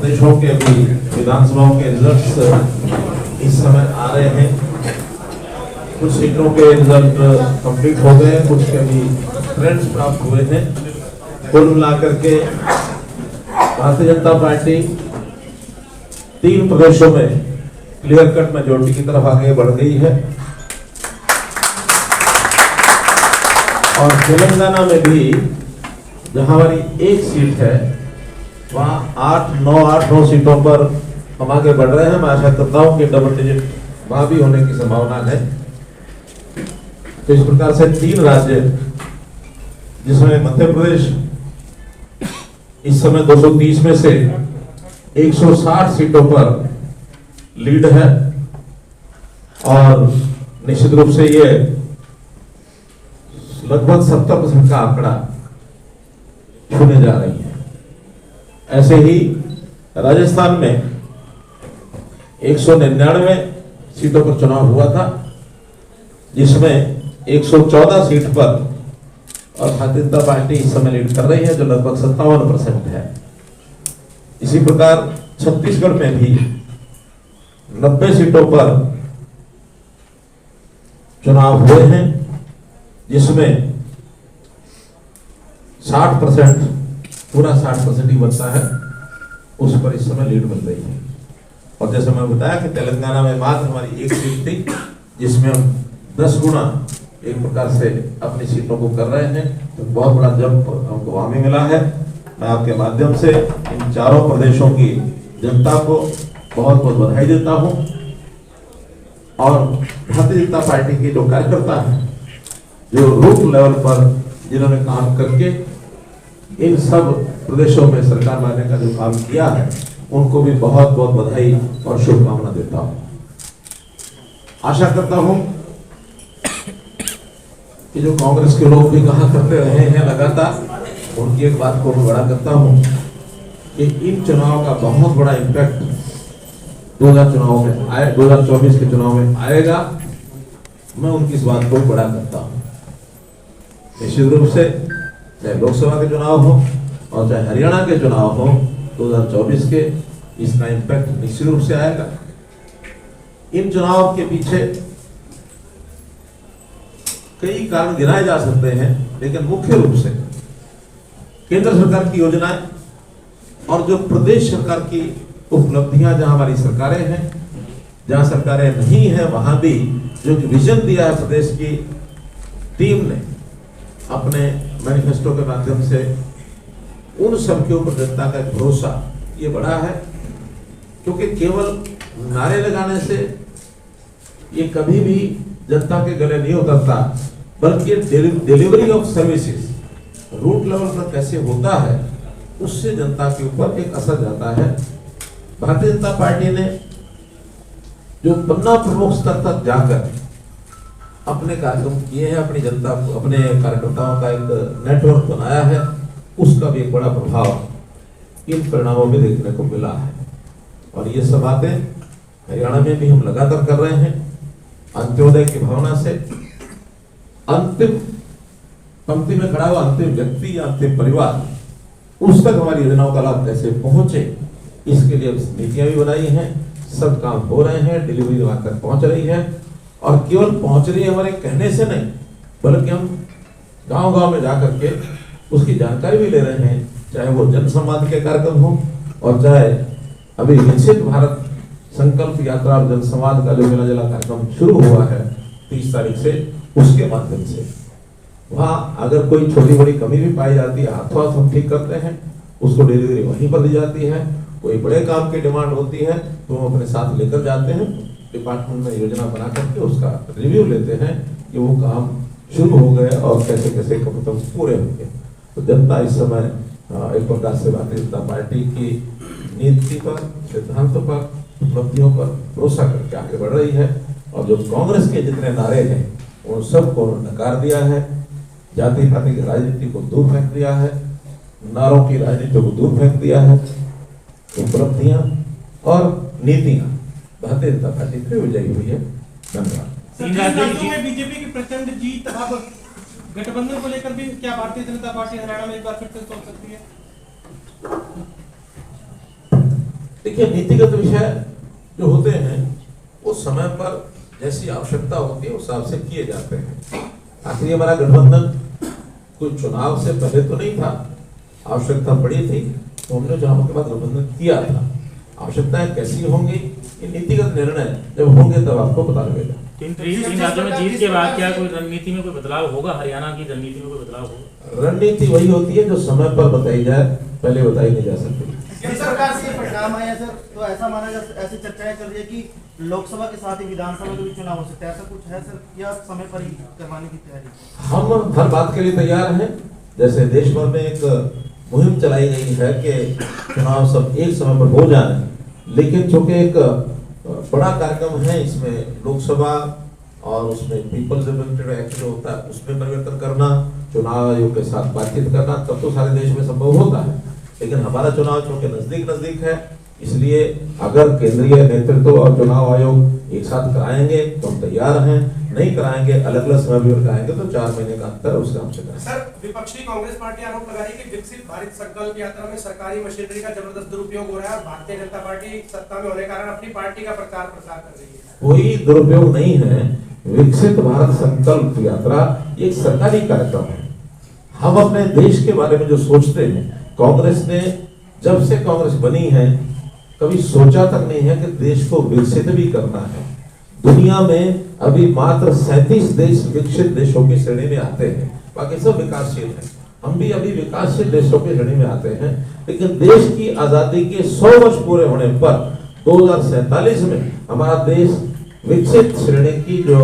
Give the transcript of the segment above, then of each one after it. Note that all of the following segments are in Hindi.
प्रदेशों के भी विधानसभाओं के रिजल्ट्स इस समय आ रहे हैं। कुछ सीटों के रिजल्ट कंप्लीट हो गए, कुछ के भी ट्रेंड्स प्राप्त हुए हैं। कुल मिलाकर के भारतीय जनता पार्टी 3 प्रदेशों में क्लियर कट मेजोरिटी की तरफ आगे बढ़ गई है और तेलंगाना में भी जहां हमारी एक सीट है वहां 8-9 सीटों पर हम आगे बढ़ रहे हैं। मैं आशा करता हूं कि डबल डिजिट वहां भी होने की संभावना है। तो इस प्रकार से 3 राज्य, जिसमें मध्य प्रदेश इस समय 230 में से 160 सीटों पर लीड है और निश्चित रूप से ये लगभग 70% का आंकड़ा छूने जा रही है। ऐसे ही राजस्थान में 199 सीटों पर चुनाव हुआ था, जिसमें 114 सीट पर और भारतीय जनता पार्टी इस समय लीड कर रही है, जो लगभग 57% है। इसी प्रकार छत्तीसगढ़ में भी 90 सीटों पर चुनाव हुए हैं, जिसमें 60%, पूरा 60% ही बनता है, उस पर इस समय लीड मिल रही है। और जैसे मैं बताया कि तेलंगाना में मात्र हमारी एक सीट थी, जिसमें हम 10 गुना एक प्रकार से अपनी सीटों को कर रहे हैं, तो बहुत बड़ा जंप हमको वहां भी मिला है। मैं आपके माध्यम से इन चारों प्रदेशों की जनता को बहुत बहुत बधाई देता हूं और भारतीय जनता पार्टी के जो कार्यकर्ता हैं, जो रूट लेवल पर जिन्होंने काम करके इन सब प्रदेशों में सरकार लाने का जो काम किया है, उनको भी बहुत बहुत बधाई और शुभकामना देता हूं। आशा करता हूं कि जो कांग्रेस के लोग भी कहा करते रहे हैं लगातार, उनकी एक बात को मैं बड़ा करता हूं कि इन चुनाव का बहुत बड़ा इम्पैक्ट 2024 के चुनाव में आएगा। मैं उनकी इस बात को बड़ा करता हूं। निश्चित रूप से चाहे लोकसभा के चुनाव हो और चाहे हरियाणा के चुनाव हो 2024 के, इसका इम्पैक्ट निश्चित रूप से आएगा। इन चुनाव के पीछे कई कारण गिनाए जा सकते हैं, लेकिन मुख्य रूप से केंद्र सरकार की योजनाएं और जो प्रदेश सरकार की उपलब्धियां, जहां हमारी सरकारें हैं, जहां सरकारें नहीं है वहां भी जो विजन दिया है प्रदेश की टीम ने अपने मैनिफेस्टो के माध्यम से, उन सब के ऊपर जनता का एक भरोसा ये बड़ा है। क्योंकि केवल नारे लगाने से ये कभी भी जनता के गले नहीं उतरता, बल्कि delivery of services root level पर कैसे होता है, उससे जनता के ऊपर एक असर जाता है। भारतीय जनता पार्टी ने जो पन्ना प्रमुख स्तर तक जाकर अपने कार्यक्रम किए हैं, अपनी जनता को, अपने कार्यकर्ताओं का एक नेटवर्क बनाया है, उसका भी एक बड़ा प्रभाव इन परिणामों में देखने को मिला है। और ये सब बातें हरियाणा में भी हम लगातार कर रहे हैं। अंत्योदय की भावना से अंतिम पंक्ति में खड़ा हुआ अंतिम व्यक्ति या अंतिम परिवार, उस तक हमारी योजनाओं का लाभ कैसे पहुंचे, इसके लिए नीतियां भी बनाई हैं। सब काम हो रहे हैं, डिलीवरी वहां तक पहुंच रही है और केवल पहुंच रही है हमारे कहने से नहीं, बल्कि हम गांव-गांव में जाकर के उसकी जानकारी भी ले रहे हैं, चाहे वो जन संवाद के कार्यक्रम हो और चाहे अभी विकसित भारत संकल्प यात्रा और जनसंवाद का जो मिला जुला कार्यक्रम शुरू हुआ है 30 तारीख से, उसके माध्यम से वहां अगर कोई छोटी बड़ी कमी भी पाई जाती है, हाथों हाथ हम ठीक करते हैं, उसको डिलीवरी वहीं पर दी जाती है। कोई बड़े काम की डिमांड होती है तो हम अपने साथ लेकर जाते हैं, डिपार्टमेंट में योजना बना करके उसका रिव्यू लेते हैं कि वो काम शुरू हो गए और कैसे कैसे कम पूरे होंगे। तो जनता इस समय एक प्रकार से भारतीय जनता पार्टी की नीति पर, सिद्धांतों पर, उपलब्धियों पर भरोसा करके आगे बढ़ रही है। और जो कांग्रेस के जितने नारे हैं उन सबको नकार दिया है, जाति पाति की राजनीति को दूर फेंक दिया है, नारों की राजनीति को दूर फेंक दिया है। उपलब्धियां और नीतियां भारतीय जनता पार्टी फिर विजयी हुई है। धन्यवाद। बीजेपी की प्रचंड जीत, अब गठबंधन को लेकर भी क्या भारतीय जनता पार्टी हरियाणा में एक बार फिर से सोच सकती है? देखिए, नीतिगत विषय जो होते हैं वो समय पर जैसी आवश्यकता होती है उस हिसाब से किए जाते हैं। आखिर हमारा गठबंधन कोई चुनाव से पहले तो नहीं था, आवश्यकता पड़ी थी तो हमने चुनाव के बाद गठबंधन किया था। आवश्यकताएं कैसी होंगी, ये नीतिगत निर्णय जब होंगे तब आपको पता लगेगा। तीन राज्यों में जीत के बाद क्या कोई रणनीति में कोई बदलाव होगा? हरियाणा की रणनीति में कोई बदलाव होगा? रणनीति वही होती है जो समय पर बताई जाए, पहले बताई नहीं जा सकती। जिस सरकार से परिणाम आया सर, तो ऐसा माना जा, ऐसी चर्चाएं चल रही है कि लोकसभा के साथ ही विधानसभा के भी चुनाव हो सकते हैं, ऐसा कुछ है सर, या समय पर ही करवाने की तैयारी? हम हर बात के लिए तैयार हैं। जैसे देश भर में एक मुहिम चलाई गई है कि चुनाव सब एक समय पर हो जाए, लेकिन चूंकि एक बड़ा कार्यक्रम है, इसमें लोकसभा और उसमें पीपल्स रिप्रेजेंटेटिव एक्ट जो होता है उसमें परिवर्तन करना, चुनाव आयोग के साथ बातचीत करना, तब तो सारे देश में संभव होता है। लेकिन हमारा चुनाव चूंकि नजदीक है, इसलिए अगर केंद्रीय नेतृत्व और चुनाव आयोग एक साथ कराएंगे तो हम तैयार हैं, नहीं कराएंगे अलग अलग समय भी कराएंगे तो 4 महीने का अंतर उसका हमसे करेंगे। सर, विपक्षी कांग्रेस पार्टी आरोप लगा रही है कि विकसित भारत संकल्प यात्रा में सरकारी मशीनरी का जबरदस्त दुरुपयोग हो रहा है और भारतीय जनता पार्टी सत्ता में होने के कारण अपनी पार्टी का प्रचार प्रसार कर रही है। कोई दुरुपयोग नहीं है। विकसित भारत संकल्प यात्रा एक सरकारी कार्यक्रम है। हम अपने देश के बारे में जो सोचते हैं, कांग्रेस ने जब से कांग्रेस बनी है कभी सोचा तक नहीं है कि देश को विकसित भी करना है। दुनिया में अभी मात्र 37 देश विकसित देशों की श्रेणी में आते हैं, बाकी सब विकासशील हैं। हम भी अभी विकासशील देशों की श्रेणी में आते हैं। लेकिन देश की आजादी के 100 वर्ष पूरे होने पर 2047 में हमारा देश विकसित श्रेणी की जो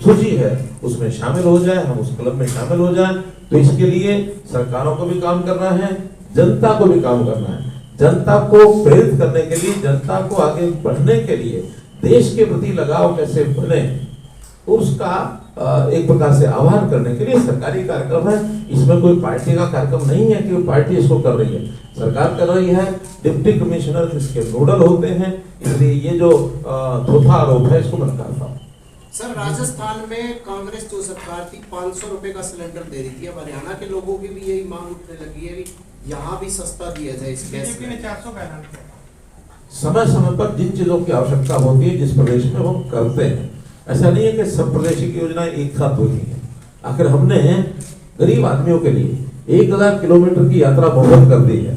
सूची है उसमें शामिल हो जाए, हम उस क्लब में शामिल हो जाए। तो इसके लिए सरकारों को भी काम करना है, जनता को भी काम करना है। जनता को प्रेरित करने के लिए, जनता को आगे बढ़ने के लिए, देश के प्रति लगाव कैसे बने उसका एक प्रकार से आह्वान करने के लिए सरकारी कार्यक्रम है। इसमें कोई पार्टी का कार्यक्रम नहीं है कि पार्टी इसको कर रही है, सरकार कर रही है। डिप्टी कमिश्नर इसके नोडल होते हैं, इसलिए ये जो थोथा आरोप है इसको मैं नकारता हूं। सर, राजस्थान में कांग्रेस जो सरकार थी 500 रुपए का सिलेंडर दे रही थी। अब हरियाणा के लोगों की भी यही मांग उठने लगी है कि यहाँ भी सस्ता दिया जाए इस गैस बीजेपी ने 400 का ऐलान किया। समय समय पर जिन चीजों की आवश्यकता होती है जिस प्रदेश में वो करते हैं। ऐसा नहीं है कि सब प्रदेश की योजनाएं एक साथ होती है। आखिर हमने गरीब आदमियों के लिए 1000 किलोमीटर की यात्रा मुफ्त कर दी है,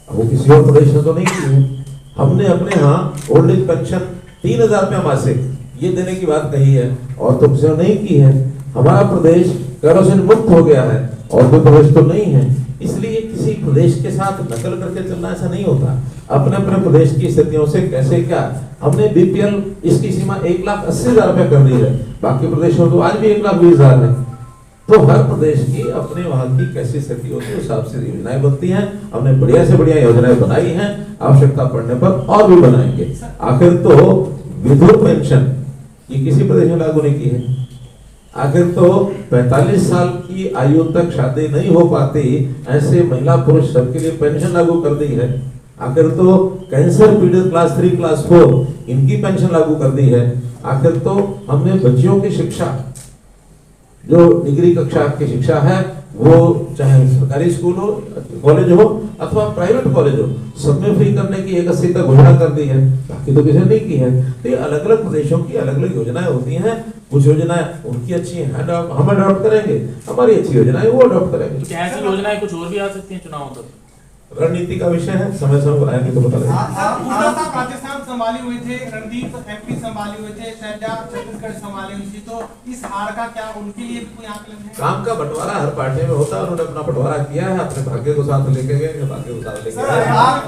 अब वो किसी और प्रदेश ने तो नहीं की है। हमने अपने यहाँ ओल्ड एज पेंशन 3000 रुपया मासिक ये देने की बात कही है और तो किसी ने नहीं की है। हमारा प्रदेश केरोसिन मुक्त हो गया है और कोई प्रदेश तो नहीं है। इसलिए किसी प्रदेश के साथ नकल करके चलना ऐसा नहीं होता। अपने अपने प्रदेश की स्थितियों से कैसे क्या, हमने बीपीएल इसकी सीमा 1,80,000 रुपए कर दी है, बाकी प्रदेशों तो आज भी 1,20,000 है। तो हर प्रदेश की अपने वहां की कैसी स्थिति होती है उस हिसाब से योजनाएं बनती हैं। हमने बढ़िया से बढ़िया योजनाएं बनाई हैं, आवश्यकता पड़ने पर और भी बनाएंगे। आखिर तो विधवा पेंशन ये किसी प्रदेश में लागू नहीं की है। आखिर तो 45 साल की आयु तक शादी नहीं हो पाती ऐसे महिला पुरुष सबके लिए पेंशन लागू कर दी है। आखिर तो कैंसर पीड़ित क्लास 3 क्लास 4 इनकी पेंशन लागू कर दी है। आखिर तो हमने बच्चियों की शिक्षा जो डिग्री कक्षा की शिक्षा है वो चाहे सरकारी स्कूल हो, कॉलेज हो अथवा प्राइवेट कॉलेज हो, सब में फ्री करने की 180 तक घोषणा कर दी है, बाकी तो किसी ने नहीं की है। तो ये अलग अलग प्रदेशों की अलग अलग योजनाएं होती हैं। कुछ योजनाएं उनकी अच्छी हैं, हम अडॉप्ट करेंगे, हमारी अच्छी योजनाएं वो अडॉप्ट करेंगे। क्या ऐसी योजनाएं कुछ और भी आ सकती हैं चुनाव तक? रणनीति का विषय है, समय समय पर आएंगे तो पता लगेगा। पूजा साहब राजस्थान संभाले हुए थे, रणदीप एमपी संभाले हुए थे, शैलजा छत्तीसगढ़ संभाले हुई थी, तो इस हार का क्या उनके लिए भी कोई आकलन है? काम का बंटवारा हर पार्टी में होता है, उन्होंने अपना बंटवारा किया है, अपने भाग्य को साथ लेके गए, भाग्य को साथ लेके गए।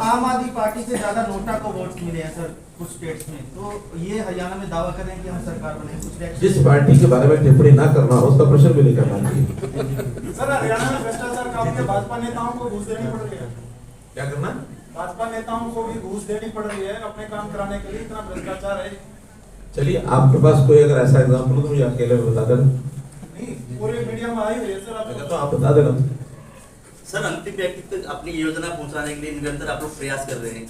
आम आदमी पार्टी से ज्यादा नोटा को वोट्स मिले हैं सर कुछ स्टेट्स में, तो ये हरियाणा में दावा कर रहे हैं कि हम सरकार बने। कुछ जिस पार्टी के बारे में टिप्पणी ना करना हो उसका प्रश्न भी नहीं करना चाहिए। सर, हरियाणा में भ्रष्टाचार काफी है, भाजपा नेताओं को घूस देनी पड़ रही है। क्या करना? भाजपा नेताओं को भी घूस देनी पड़ रही है अपने काम कराने के लिए, इतना भ्रष्टाचार है। चलिए आपके पास कोई अगर ऐसा एग्जाम्पल हो तो मुझे अकेले में बता देना। नहीं, पूरे मीडिया में आई हुई है सर। तो आप बता देना। सर, अंतिम व्यक्ति तक अपनी योजना पहुंचाने के लिए निरंतर आप लोग प्रयास कर रहे हैं,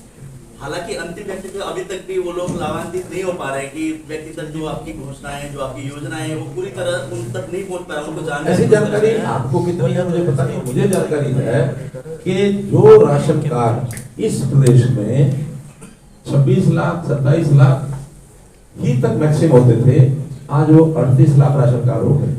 हालांकि अंतिम व्यक्ति तक अभी तक भी वो लोग लाभान्वित नहीं हो पा रहे हैं कि व्यक्ति तक जो आपकी घोषणाएं, जो आपकी योजनाएं हैं, वो पूरी तरह उन तक नहीं पहुंच पा रहा, उनको जानने ऐसी जानकारी आपको कितनी है मुझे पता नहीं, मुझे जानकारी है कि जो राशन कार्ड इस प्रदेश में 26 लाख 27 लाख ही तक मैक्सिमम होते थे, आज वो 38 लाख राशन कार्ड हो गए।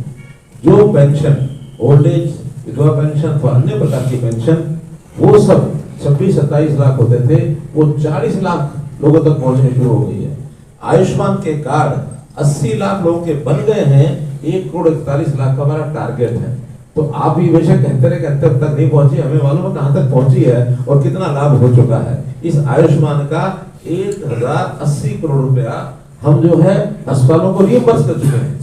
जो पेंशन, ओल्ड एज, विधवा पेंशन अथवा अन्य प्रकार की पेंशन, वो सब 26-27 लाख होते थे, वो 40 लाख लोगों तक पहुंचने शुरू हो गई है। आयुष्मान के कार्ड 80 लाख लोगों के बन गए हैं, 1,41 लाख का हमारा टारगेट है। तो आप भी बेशक कहते रहे कहते तक नहीं पहुंची, हमें मालूम है कहां तक पहुंची है और कितना लाभ हो चुका है। इस आयुष्मान का 1080 करोड़ रुपया हम जो है अस्पतालों को रियम्बर्स कर चुके हैं।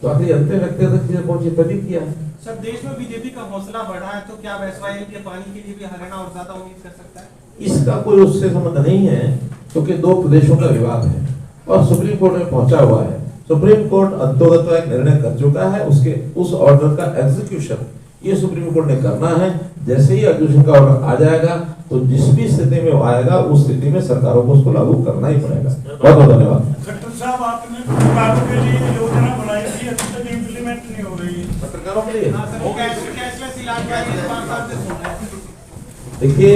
तो आखिर अंतिम व्यक्ति तक चीजें पहुंची तभी किया है। सर, देश में बीजेपी का हौसला बढ़ा है, तो क्या एसवाईएल के पानी के लिए भी हरियाणा और ज्यादा उम्मीद कर सकता है? इसका कोई उससे संबंध नहीं है, क्योंकि दो प्रदेशों का विवाद है और सुप्रीम कोर्ट में पहुंचा हुआ है। सुप्रीम कोर्ट अंतोगत एक निर्णय कर चुका है, उसके उस ऑर्डर का एग्जीक्यूशन ये सुप्रीम कोर्ट ने करना है। जैसे ही एग्जीक्यूशन का ऑर्डर आ जाएगा तो जिस भी स्थिति में वो आएगा उस स्थिति में सरकारों को उसको लागू करना ही पड़ेगा। बहुत बहुत धन्यवाद। खट्टर साहब, आपने पत्रकारों के लिए योजना बनाई थी, अभी तक इम्प्लीमेंट नहीं हो रही है। पत्रकारों के लिए हाँ सर, वो कैशलेस इलाज का इस बार साल से सुन रहे हैं। देखिए,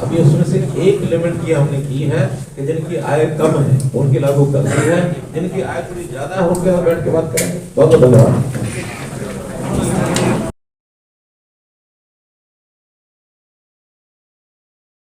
अभी उसमें से एक लिमिट की हमने की है कि जिनकी आय कम है उनकी लागू करनी है, जिनकी आय थोड़ी ज्यादा है उनके साथ बैठ के बात करेंगे। बहुत बहुत धन्यवाद।